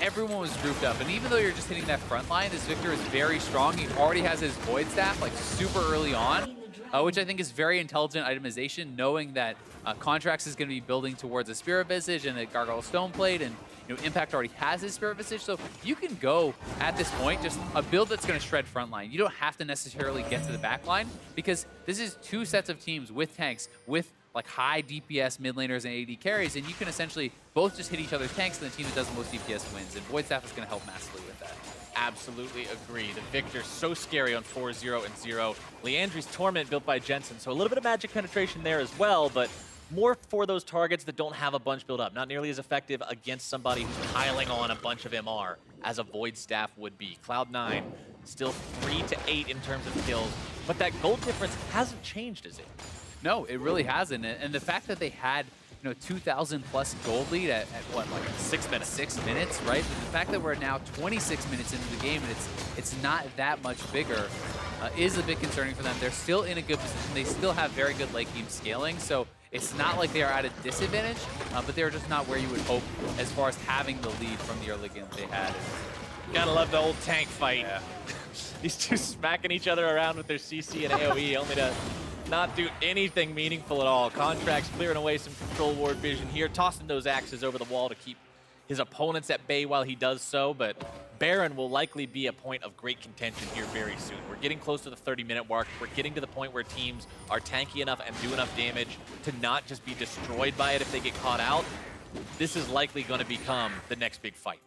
everyone was grouped up. And even though you're just hitting that front line, this Viktor is very strong. He already has his Void Staff like super early on, which I think is very intelligent itemization, knowing that Contractz is going to be building towards a Spirit Visage and a Gargoyle Stoneplate, and you know, Impact already has his Spirit Visage, so you can go at this point just a build that's going to shred frontline. You don't have to necessarily get to the back line, because this is 2 sets of teams with tanks, with like high DPS mid laners and AD carries, and you can essentially both just hit each other's tanks, and the team that does the most DPS wins, and Void Staff is going to help massively with that. Absolutely agree. The Viktor's so scary on 4-0 and 0. Leandri's Torment built by Jensen, so a little bit of magic penetration there as well, but more for those targets that don't have a bunch built up. Not nearly as effective against somebody who's piling on a bunch of MR as a Void Staff would be. Cloud9 still 3 to 8 in terms of kills, but that gold difference hasn't changed, is it? No, it really hasn't. And the fact that they had 2,000 plus gold lead at what, like 6 minutes. 6 minutes, right? But the fact that we're now 26 minutes into the game and it's not that much bigger is a bit concerning for them. They're still in a good position. They still have very good late game scaling, so it's not like they are at a disadvantage, but they're just not where you would hope as far as having the lead from the early game that they had. Gotta love the old tank fight. Yeah. These two smacking each other around with their CC and AoE, only to not do anything meaningful at all. Contractz clearing away some control ward vision here, tossing those axes over the wall to keep his opponents at bay while he does so, but Baron will likely be a point of great contention here very soon. We're getting close to the 30-minute mark. We're getting to the point where teams are tanky enough and do enough damage to not just be destroyed by it if they get caught out. This is likely going to become the next big fight.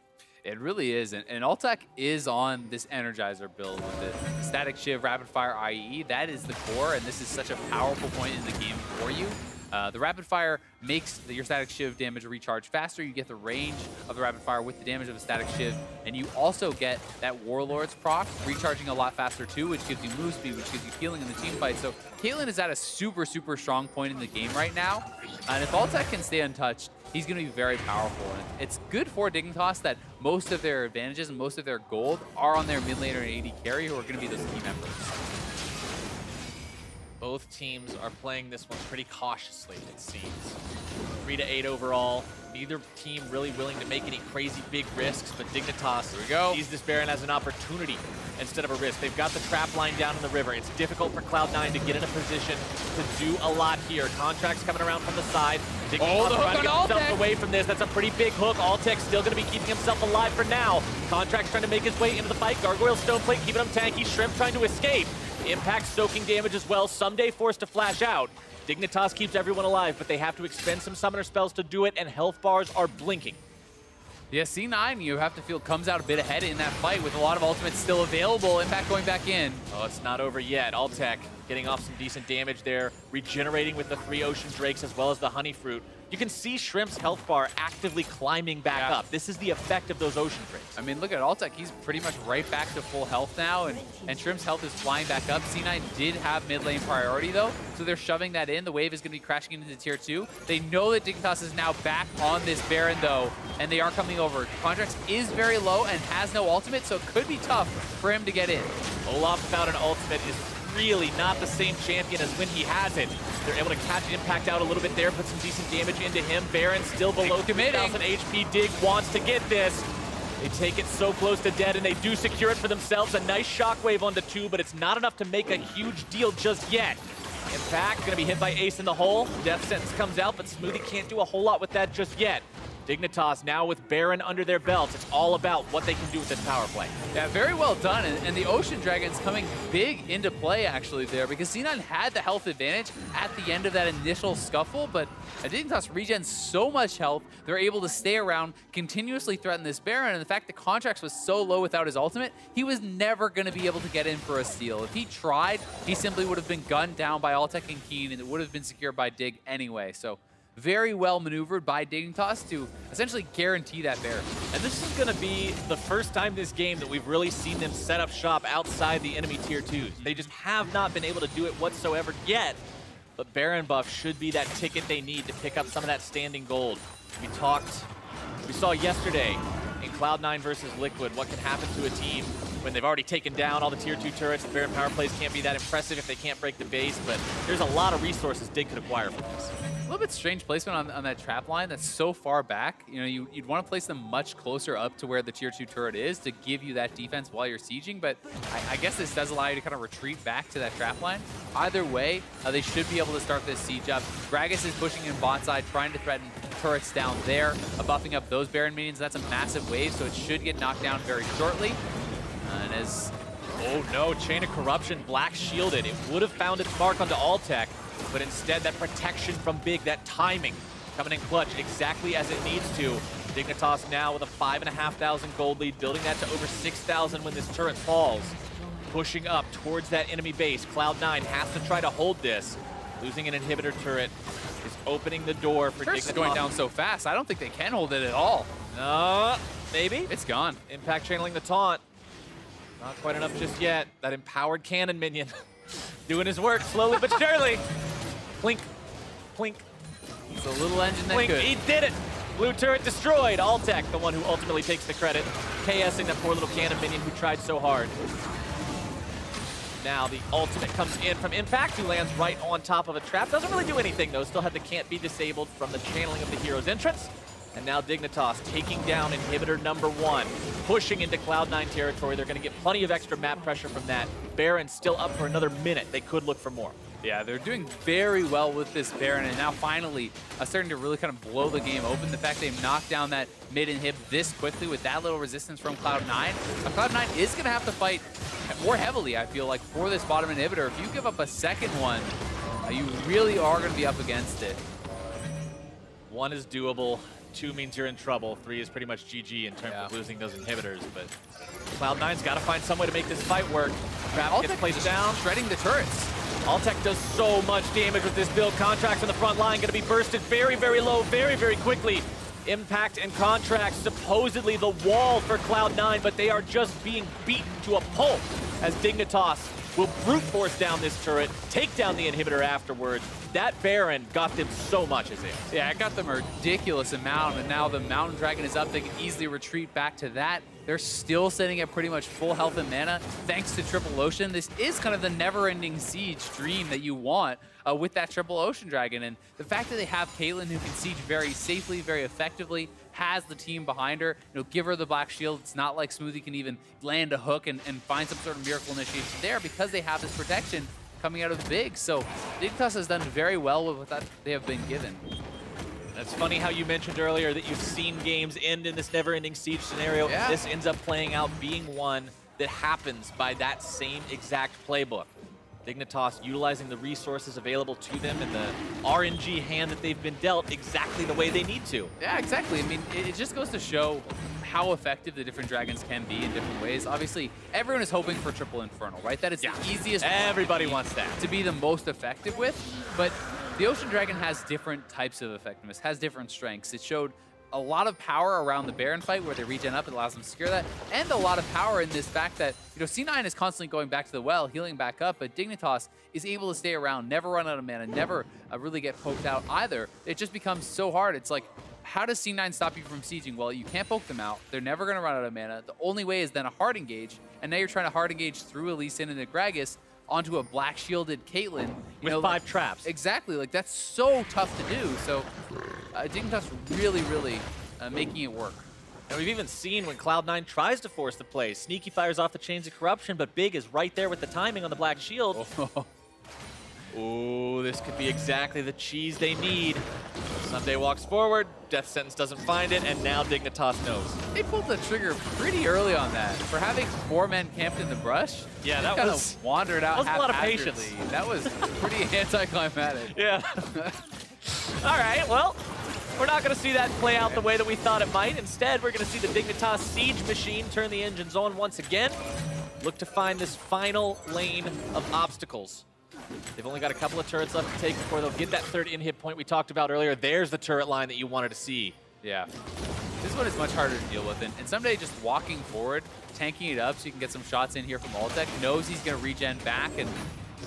It really is, and Altec is on this Energizer build with the Static Shiv, Rapid Fire IE. That is the core, and this is such a powerful point in the game for you. The Rapid Fire makes your Static Shiv damage recharge faster. You get the range of the Rapid Fire with the damage of a Static Shiv, and you also get that Warlord's proc recharging a lot faster too, which gives you move speed, which gives you healing in the team fight. So Caitlyn is at a super, super strong point in the game right now, and if Altec can stay untouched, he's going to be very powerful. And it's good for Dignitas that most of their advantages and most of their gold are on their mid laner and AD carry, who are going to be those key members. Both teams are playing this one pretty cautiously, it seems. 3-8 overall. Neither team really willing to make any crazy big risks, but Dignitas sees this Baron as an opportunity instead of a risk. They've got the trap line down in the river. It's difficult for Cloud9 to get in a position to do a lot here. Contractz coming around from the side. Dignitas trying to get himself away from this. That's a pretty big hook. Altec still going to be keeping himself alive for now. Contractz trying to make his way into the fight. Gargoyle Stoneplate keeping him tanky. Shrimp trying to escape. Impact soaking damage as well. Ssumday forced to flash out. Dignitas keeps everyone alive, but they have to expend some summoner spells to do it, and health bars are blinking. Yeah, C9, you have to feel, comes out a bit ahead in that fight with a lot of ultimates still available. Impact going back in. Oh, it's not over yet. Altec getting off some decent damage there, regenerating with the 3 Ocean Drakes as well as the Honey Fruit. You can see Shrimp's health bar actively climbing back up. This is the effect of those Ocean Drakes. I mean, look at Altec. He's pretty much right back to full health now, and Shrimp's health is flying back up. C9 did have mid lane priority, though, so they're shoving that in. The wave is going to be crashing into tier 2. They know that Dignitas is now back on this Baron, though, and they are coming over. Contractz is very low and has no ultimate, so it could be tough for him to get in. Olaf without an ultimate is really not the same champion as when he has it. They're able to catch Impact out a little bit there, put some decent damage into him. Baron still below 3,000 HP. Dig wants to get this. They take it so close to dead, and they do secure it for themselves. A nice shockwave onto 2, but it's not enough to make a huge deal just yet. Impact gonna be hit by Ace in the hole. Death sentence comes out, but Smoothie can't do a whole lot with that just yet. Dignitas now with Baron under their belts. It's all about what they can do with this power play. Yeah, very well done. And the Ocean Dragon's coming big into play actually there, because C9 had the health advantage at the end of that initial scuffle, but Dignitas regens so much health, they're able to stay around, continuously threaten this Baron, and the fact that Contractz was so low without his ultimate, he was never going to be able to get in for a steal. If he tried, he simply would have been gunned down by Altec and Keane, and it would have been secured by Dig anyway. So very well maneuvered by Dignitas to essentially guarantee that Baron. And this is going to be the first time this game that we've really seen them set up shop outside the enemy tier 2s. They just have not been able to do it whatsoever yet. But Baron buff should be that ticket they need to pick up some of that standing gold. We saw yesterday in Cloud9 versus Liquid what can happen to a team when they've already taken down all the tier 2 turrets. The Baron power plays can't be that impressive if they can't break the base, but there's a lot of resources Dig could acquire from this. A little bit strange placement on that trap line that's so far back. You know, you'd want to place them much closer up to where the tier 2 turret is to give you that defense while you're sieging, but I guess this does allow you to kind of retreat back to that trap line. Either way, they should be able to start this siege up. Gragas is pushing in bot side, trying to threaten turrets down there, buffing up those Baron minions. That's a massive wave, so it should get knocked down very shortly. And as... Oh no, Chain of Corruption, black shielded. It would have found its mark onto Altec, but instead that protection from Big, that timing, coming in clutch exactly as it needs to. Dignitas now with a 5,500 gold lead, building that to over 6,000 when this turret falls. Pushing up towards that enemy base. Cloud9 has to try to hold this. Losing an inhibitor turret is opening the door for Dignitas. It's going down so fast, I don't think they can hold it at all. Maybe? It's gone. Impact channeling the taunt. Not quite enough just yet. That empowered cannon minion doing his work slowly but surely. Plink, plink, It's a little engine that Blink, could. he did it! Blue turret destroyed. Altec, the one who ultimately takes the credit. KSing that poor little cannon minion who tried so hard. Now the ultimate comes in from Impact, who lands right on top of a trap. Doesn't really do anything though. Still had the can't be disabled from the channeling of the hero's entrance. And now Dignitas taking down inhibitor number 1, pushing into Cloud9 territory. They're going to get plenty of extra map pressure from that. Baron still up for another minute. They could look for more. Yeah, they're doing very well with this Baron, and now finally starting to really kind of blow the game open. The fact they've knocked down that mid inhib this quickly with that little resistance from Cloud9. Cloud9 is going to have to fight more heavily, I feel like, for this bottom inhibitor. If you give up a second one, you really are going to be up against it. 1 is doable. 2 means you're in trouble. 3 is pretty much GG in terms of losing those inhibitors, but Cloud9's got to find some way to make this fight work. Trap gets placed down. Shredding the turrets. Altec does so much damage with this build. Contractz on the front line, going to be bursted very, very low, very, very quickly. Impact and Contractz, supposedly the wall for Cloud9, but they are just being beaten to a pulp as Dignitas will brute force down this turret, take down the inhibitor afterwards. That Baron got them so much as is. Yeah, it got them a ridiculous amount, and now the Mountain Dragon is up. They can easily retreat back to that. They're still sitting at pretty much full health and mana thanks to Triple Ocean. This is kind of the never-ending siege dream that you want with that Triple Ocean Dragon. And the fact that they have Caitlyn, who can siege very safely, very effectively, has the team behind her, give her the Black Shield. It's not like Smoothie can even land a hook and find some sort of miracle initiation there because they have this protection coming out of Big. So Dignitas has done very well with what they have been given. That's funny how you mentioned earlier that you've seen games end in this never-ending siege scenario. Yeah. This ends up playing out being one that happens by that same exact playbook. Dignitas utilizing the resources available to them and the RNG hand that they've been dealt exactly the way they need to. Yeah, exactly. I mean, it just goes to show how effective the different dragons can be in different ways. Obviously, everyone is hoping for Triple Infernal, right? That is the easiest Everybody wants that. To be the most effective with, but the Ocean Dragon has different types of effectiveness, has different strengths. It showed a lot of power around the Baron fight where they regen up, it allows them to secure that, and a lot of power in this fact that, C9 is constantly going back to the well, healing back up, but Dignitas is able to stay around, never run out of mana, never really get poked out either. It just becomes so hard. It's like, how does C9 stop you from sieging? Well, you can't poke them out. They're never going to run out of mana. The only way is then a hard engage, and now you're trying to hard engage through Elise into Gragas onto a black shielded Caitlyn. With 5 traps. Exactly. Like, that's so tough to do. So Dignitas really, really making it work. And we've even seen when Cloud9 tries to force the play. Sneaky fires off the Chains of Corruption, but Big is right there with the timing on the Black Shield. Oh, this could be exactly the cheese they need. Ssumday walks forward, Death Sentence doesn't find it, and now Dignitas knows. They pulled the trigger pretty early on that. For having 4 men camped in the brush, yeah, that kind was of wandered out. That was a lot of patience. That was pretty anticlimactic. Yeah. All right, well, we're not going to see that play out the way that we thought it might. Instead, we're going to see the Dignitas Siege Machine turn the engines on once again. Look to find this final lane of obstacles. They've only got a couple of turrets left to take before they'll get that 3rd in-hit point we talked about earlier. There's the turret line that you wanted to see. Yeah. This one is much harder to deal with. And Ssumday just walking forward, tanking it up so you can get some shots in here from Altec, knows he's going to regen back. And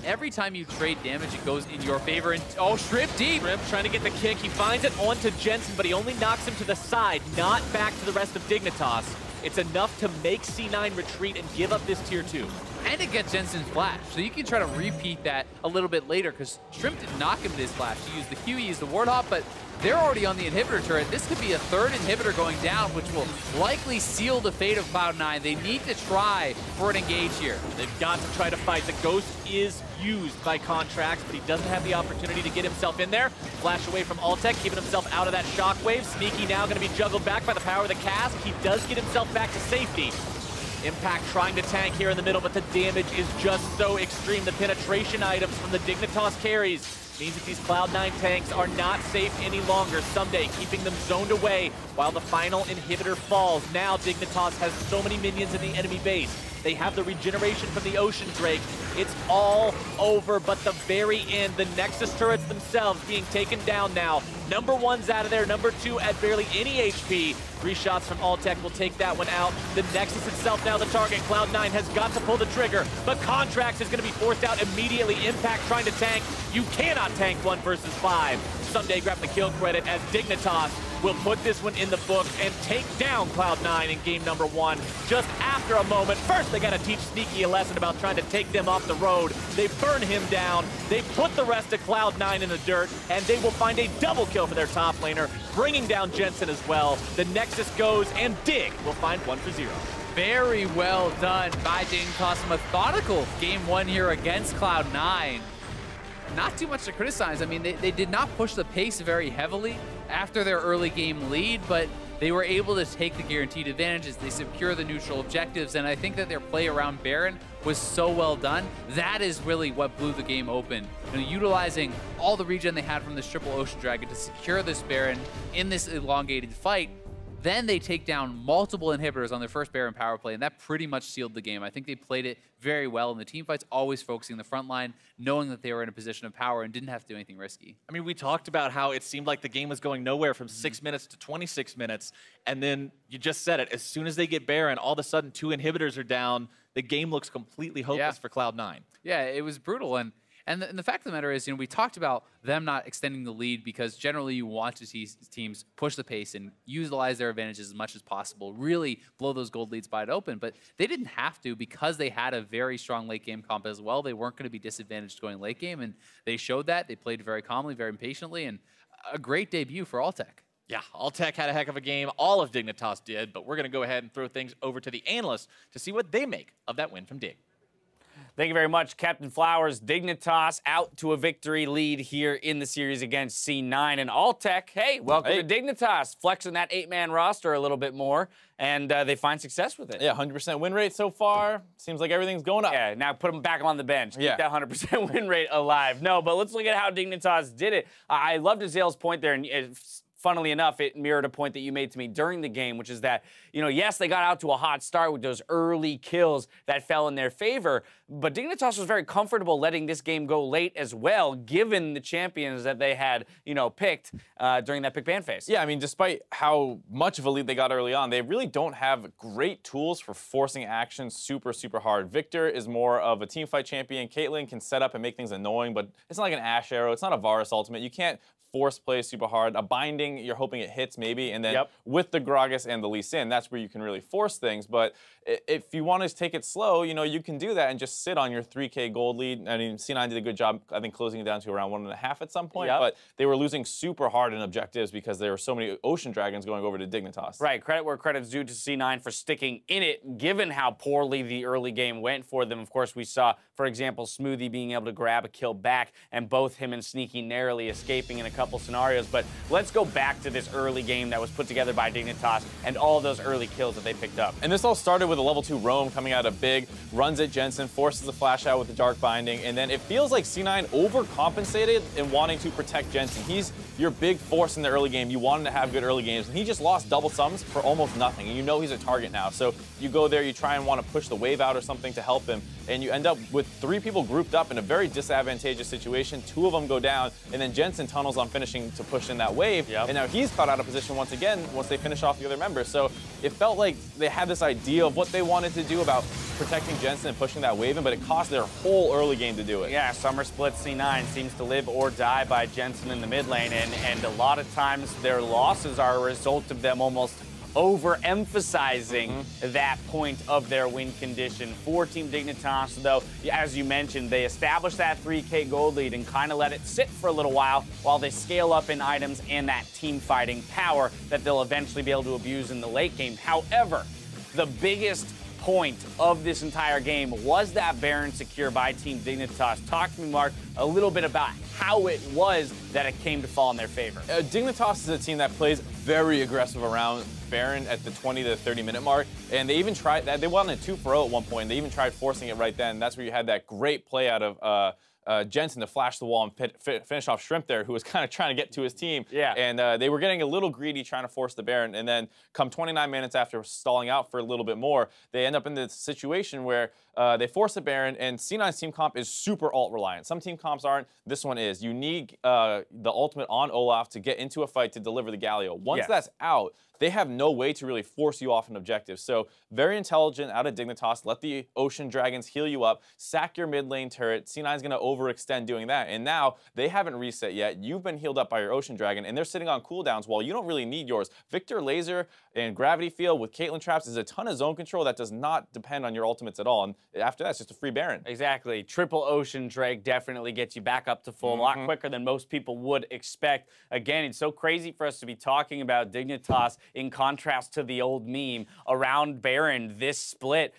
every time you trade damage, it goes in your favor. And oh, Shrimp deep. Shrimp trying to get the kick. He finds it onto Jensen, but he only knocks him to the side, not back to the rest of Dignitas. It's enough to make C9 retreat and give up this tier 2. And it gets Jensen's flash, so you can try to repeat that a little bit later, because Shrimp did knock him to his flash. He used the Q, he used the Ward Hop, but they're already on the inhibitor turret. This could be a 3rd inhibitor going down, which will likely seal the fate of Cloud9. They need to try for an engage here. They've got to try to fight. The Ghost is used by Contractz, but he doesn't have the opportunity to get himself in there. Flash away from Altec, keeping himself out of that shockwave. Sneaky now going to be juggled back by the power of the cask. He does get himself back to safety. Impact trying to tank here in the middle, but the damage is just so extreme. The penetration items from the Dignitas carries means that these Cloud9 tanks are not safe any longer. Ssumday keeping them zoned away while the final inhibitor falls. Now Dignitas has so many minions in the enemy base. They have the regeneration from the Ocean Drake. It's all over, but the very end, the Nexus turrets themselves being taken down now. Number 1's out of there. Number 2 at barely any HP. 3 shots from Altec will take that one out. The Nexus itself now the target. Cloud9 has got to pull the trigger, but Contractz is going to be forced out immediately. Impact trying to tank. You cannot tank 1 versus 5. Ssumday grabbed the kill credit as Dignitas will put this one in the books and take down Cloud9 in game number 1 just after a moment. First, they got to teach Sneaky a lesson about trying to take them off the road. They burn him down. They put the rest of Cloud9 in the dirt, and they will find a double kill for their top laner, bringing down Jensen as well. The Nexus goes, and Dig will find 1 for 0. Very well done by Dignitas. Methodical game 1 here against Cloud9. Not too much to criticize. I mean, they did not push the pace very heavily after their early game lead, but they were able to take the guaranteed advantages. They secure the neutral objectives, and I think that their play around Baron was so well done. That is really what blew the game open. You know, utilizing all the regen they had from this triple Ocean Dragon to secure this Baron in this elongated fight. Then they take down multiple inhibitors on their first Baron power play, and that pretty much sealed the game. I think they played it very well in the team fights, always focusing the front line, knowing that they were in a position of power and didn't have to do anything risky. I mean, we talked about how it seemed like the game was going nowhere from 6 minutes to 26 minutes, and then you just said it. As soon as they get Baron, all of a sudden 2 inhibitors are down. The game looks completely hopeless for Cloud9. Yeah, it was brutal. And the fact of the matter is, you know, we talked about them not extending the lead because generally you want to see teams push the pace and utilize their advantages as much as possible, really blow those gold leads wide open. But they didn't have to because they had a very strong late game comp as well. They weren't going to be disadvantaged going late game, and they showed that. They played very calmly, very patiently, and a great debut for Altec. Yeah, Altec had a heck of a game. All of Dignitas did, but we're going to go ahead and throw things over to the analysts to see what they make of that win from Dig. Thank you very much, Captain Flowers. Dignitas out to a victory lead here in the series against C9. And Altec, hey, welcome to Dignitas, flexing that 8-man roster a little bit more, and they find success with it. Yeah, 100% win rate so far. Seems like everything's going up. Yeah, now put them back on the bench. Keep that 100% win rate alive. No, but let's look at how Dignitas did it. I loved Azale's point there, and funnily enough, it mirrored a point that you made to me during the game, which is that, you know, yes, they got out to a hot start with those early kills that fell in their favor, but Dignitas was very comfortable letting this game go late as well, given the champions that they had, you know, picked during that pick ban phase. Yeah, I mean, despite how much of a lead they got early on, they really don't have great tools for forcing action super, super hard. Viktor is more of a teamfight champion. Caitlyn can set up and make things annoying, but it's not like an Ashe arrow. It's not a Varus ultimate. You can't force play super hard. A binding, you're hoping it hits maybe, and then with the Gragas and the Lee Sin, that's where you can really force things. But if you want to take it slow, you know, you can do that and just sit on your 3K gold lead. I mean, C9 did a good job, I think, closing it down to around 1.5 at some point, but they were losing super hard in objectives because there were so many Ocean Dragons going over to Dignitas. Right, credit where credit's due to C9 for sticking in it, given how poorly the early game went for them. Of course, we saw, for example, Smoothie being able to grab a kill back, and both him and Sneaky narrowly escaping in a couple scenarios. But let's go back to this early game that was put together by Dignitas and all those early kills that they picked up. And this all started with a level 2 roam coming out of Big, runs at Jensen, forces a flash out with the Dark Binding, and then it feels like C9 overcompensated in wanting to protect Jensen. He's your big force in the early game. You want him to have good early games, and he just lost double summons for almost nothing, and you know he's a target now. So you go there, you try and want to push the wave out or something to help him, and you end up with 3 people grouped up in a very disadvantageous situation. 2 of them go down, and then Jensen tunnels on finishing to push in that wave, and now he's caught out of position once again once they finish off the other members. So it felt like they had this idea of what they wanted to do about protecting Jensen and pushing that wave in, but it cost their whole early game to do it. Yeah, Summer Split C9 seems to live or die by Jensen in the mid lane, and a lot of times their losses are a result of them almost overemphasizing that point of their win condition. For Team Dignitas, though, as you mentioned, they established that 3K gold lead and kind of let it sit for a little while they scale up in items and that team fighting power that they'll eventually be able to abuse in the late game. However, the biggest point of this entire game was that Baron secure by Team Dignitas. Talk to me, Mark, a little bit about how it was that it came to fall in their favor. Dignitas is a team that plays very aggressive around Baron at the 20 to 30 minute mark, and they even tried that. They wanted a 2-for-0 at one point. They even tried forcing it right then. That's where you had that great play out of Jensen to flash the wall and finish off Shrimp there, who was kind of trying to get to his team. Yeah. And they were getting a little greedy trying to force the Baron. And then come 29 minutes after stalling out for a little bit more, they end up in this situation where they force the Baron, and C9's team comp is super ult reliant. Some team comps aren't. This one is. You need the ultimate on Olaf to get into a fight to deliver the Galio. Once that's out, they have no way to really force you off an objective. So very intelligent out of Dignitas. Let the Ocean Dragons heal you up. Sack your mid lane turret. C9's going to overextend doing that. And now they haven't reset yet. You've been healed up by your Ocean Dragon, and they're sitting on cooldowns while you don't really need yours. Viktor Laser and Gravity Field with Caitlyn traps is a ton of zone control that does not depend on your ultimates at all. And after that, it's just a free Baron. Exactly. Triple Ocean Drake definitely gets you back up to full a lot quicker than most people would expect. Again, it's so crazy for us to be talking about Dignitas in contrast to the old meme around Baron this split.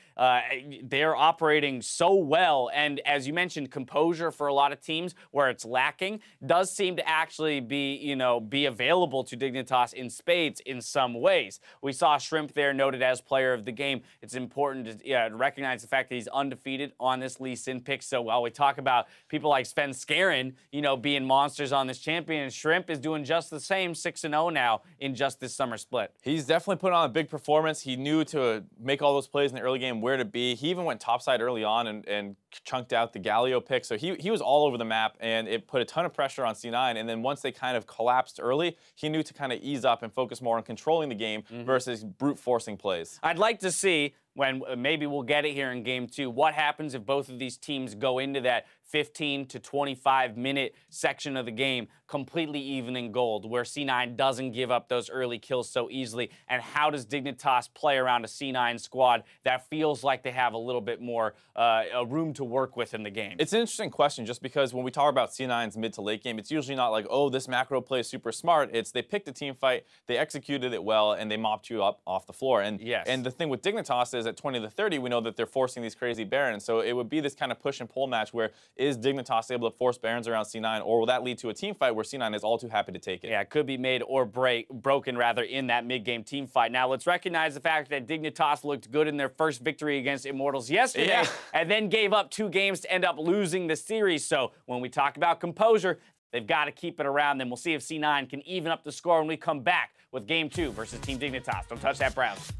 They're operating so well, and as you mentioned, composure for a lot of teams where it's lacking does seem to actually be available to Dignitas in spades in some ways. We saw Shrimp there noted as player of the game. It's important to recognize the fact that he's undefeated on this Lee Sin pick. So while we talk about people like Sven Skaren, being monsters on this champion, Shrimp is doing just the same, 6-0 now in just this summer split. He's definitely put on a big performance. He knew to make all those plays in the early game where to be. He even went topside early on and chunked out the Galio pick. So he was all over the map, and it put a ton of pressure on C9. And then once they kind of collapsed early, he knew to kind of ease up and focus more on controlling the game versus brute forcing plays. I'd like to see, when maybe we'll get it here in game 2, what happens if both of these teams go into that 15 to 25 minute section of the game completely even in gold, where C9 doesn't give up those early kills so easily, and how does Dignitas play around a C9 squad that feels like they have a little bit more room to work with in the game? It's an interesting question, just because when we talk about C9's mid to late game, it's usually not like, oh, this macro play is super smart. It's they picked a team fight, they executed it well, and they mopped you up off the floor. And and the thing with Dignitas is at 20 to 30, we know that they're forcing these crazy Barons. So it would be this kind of push and pull match where is Dignitas able to force Barons around C9, or will that lead to a team fight where C9 is all too happy to take it? Yeah, it could be made or broken rather in that mid-game team fight. Now, let's recognize the fact that Dignitas looked good in their first victory against Immortals yesterday, and then gave up 2 games to end up losing the series. So when we talk about composure, they've got to keep it around them. We'll see if C9 can even up the score when we come back with Game 2 versus Team Dignitas. Don't touch that browse.